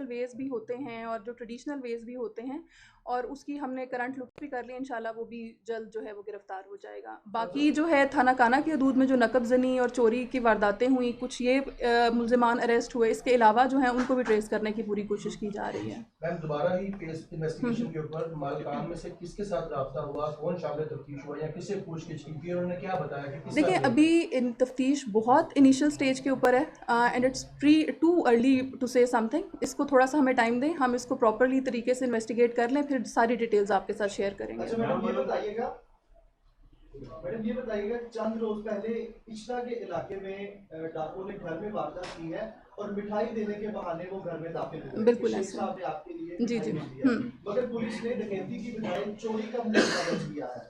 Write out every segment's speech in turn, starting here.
Veg भी होते हैं और जो ट्रेडिशनल वेज भी होते हैं, और उसकी हमने करंट लुक भी कर ली। इंशाल्लाह वो भी जल्द जो है वो गिरफ़्तार हो जाएगा। बाकी जो है थाना काना की हदूद में जो नकब ज़नी और चोरी की वारदातें हुई, कुछ ये मुल्ज़िमान अरेस्ट हुए, इसके अलावा जो है उनको भी ट्रेस करने की पूरी कोशिश की जा रही है। मैम दोबारा ही केस इन्वेस्टिगेशन के ऊपर मालकान में से किसके साथ रब्ता हुआ, कौन शामिल तफ्तीश हुआ या किससे पूछताछ की थी, उन्होंने क्या बताया कि किस देखिए, अभी इन तफ्तीश बहुत इनिशियल स्टेज के ऊपर है and it's too early to say something. इसको थोड़ा सा हमें टाइम दें, हम इसको प्रॉपरली तरीके से इन्वेस्टिगेट कर लें, फिर सारी डिटेल्स आपके साथ शेयर करेंगे। अच्छा मैडम ये बताइएगा चंद रोज पहले इचला के इलाके में डाकुओं ने घर में वारदात की है और मिठाई देने के बहाने वो घर में दाखिल हुए। बिल्कुल शेख साहब ने आपके लिए जी मगर पुलिस ने डकैती की बजाय चोरी का मुकदमा किया है।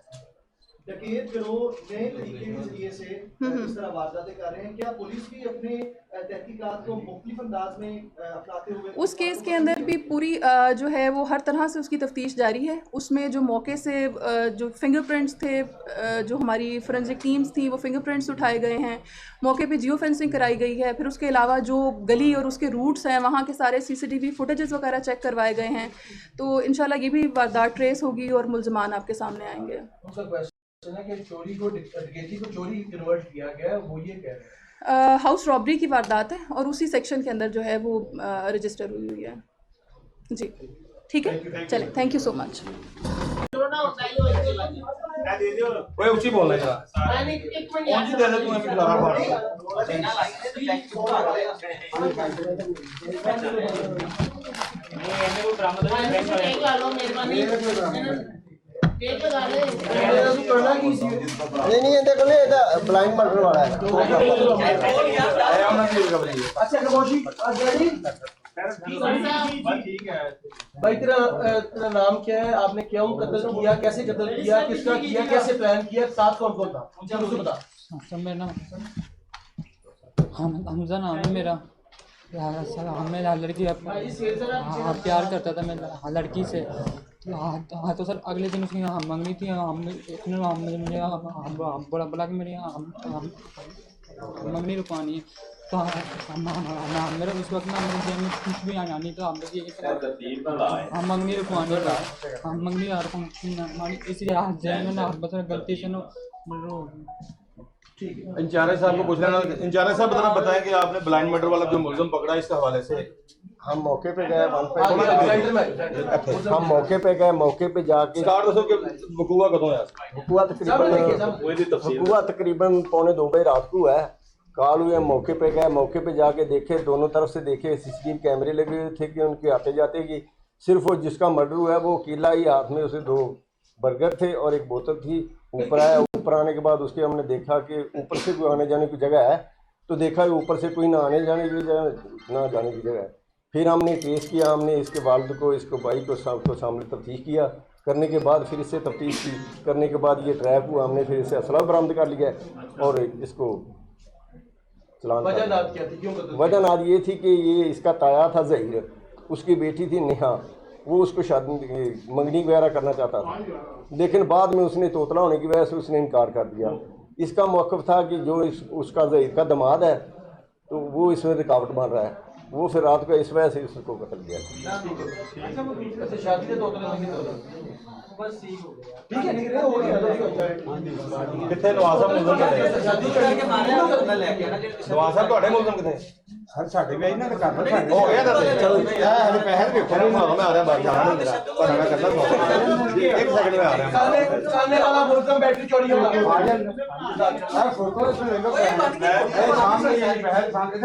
डकैत गिरोह नए तरीके के जरिए से इस तरह वारदातें कर रहे हैं। क्या पुलिस भी अपने तहकीकात को मुख्तलिफ अंदाज में अपनाते हुए उस केस के अंदर भी पूरी जो है वो हर तरह से उसकी तफ्तीश जारी है। उसमें जो मौके से जो फिंगरप्रिंट्स थे, जो हमारी फोरेंसिक टीम्स थी, वो फिंगरप्रिंट्स उठाए गए हैं। मौके पे जियो फेंसिंग कराई गई है। फिर उसके अलावा जो गली और उसके रूट्स हैं, वहाँ के सारे CCTV फुटेजेस वगैरह चेक करवाए गए हैं। तो इंशाल्लाह ये भी वारदात ट्रेस होगी और मुल्ज़िमान आपके सामने आएंगे। कि चोरी को डकैती को चोरी कन्वर्ट किया गया, वो ये कह रहे हैं हाउस रॉबरी की वारदात है और उसी सेक्शन के अंदर जो है वो रजिस्टर हुई है। जी ठीक है, चलें, थैंक यू सो मच। उसी बोलना नहीं ਇਹਦੇ ਕੋਲੇ ਇਹਦਾ ਬਲਾਈਂਡ ਮਰਡਰ ਵਾਲਾ ਹੈ। अच्छा नमोशी डैडी भाई तेरा नाम क्या है, आपने क्यों कत्ल किया, कैसे कत्ल किया, किसका किया, कैसे प्लान किया, साथ कौन कौन था, मुझे बता। मेरा नाम हमजा नाम है मेरा। सर हमें लड़की प्यार करता था मैं लड़की से। हाँ तो सर अगले दिन उसकी हम मंगनी थी। हम बोला कि मेरी मंगनी रुकवानी है। तो मेरा उस वक्त ना मेरे जेब में कुछ भी आना नहीं था। हम मंगनी रुकवानी था, हम मंगनी इसलिए हाथ जेब में ना बस गलती से इंचार्ज साहब को पूछना। इंचार्ज साहब बताएं कि आपने ब्लाइंड मर्डर वाला जो मुलज़िम पकड़ा, इसके हवाले से। हम मौके पे गए, हम मौके पे गए, मौके पे जाके स्टार्ट दसो कि वकूआ कदों है। वकूआ तकरीबन 1:45 बजे रात को है। कॉल हुए, मौके पे गए, मौके पे जाके देखे, दोनों तरफ से देखे, CCTV कैमरे लगे हुए थे कि उनके आते जाते की सिर्फ वो जिसका मर्डर हुआ है वो अकेला ही, हाथ में उसे 2 बर्गर थे और एक बोतल थी। ऊपर आया, ऊपर आने के बाद उसके हमने देखा कि ऊपर से कोई आने जाने की जगह है, तो देखा ऊपर से कोई ना आने जाने की जगह ना जाने की जगह है। फिर हमने ट्रेस किया, हमने इसके वालिद को, इसको भाई को सामने तफ्तीश किया, करने के बाद फिर इससे तफ्तीश की, करने के बाद ये ट्रैप हुआ, हमने फिर इससे असला बरामद कर लिया और इसको चलान। वजह नाद ये थी कि ये इसका ताया था ज़हीर, उसकी बेटी थी नेहा, वो उसको शादी मंगनी वगैरह करना चाहता था, लेकिन बाद में उसने तोतला होने की वजह से उसने इनकार कर दिया। इसका मौक़िफ़ था कि जो उसका ज़हीर का दामाद है तो वो इसमें रुकावट बन रहा है, वो फिर रात को इस वजह से उसको कत्ल किया। कितने नवाज साहब मुलज़िम कितने सर साढ़े भी आई ना हो गया चलो पैसे देखो मैं आ रहा बाहर जाना नहीं करना एक सेकंड में आ रहा सामने वाला मुल्ज़िम बैटरी चोरी हो गई। फोटो इसमें ले लो, सामने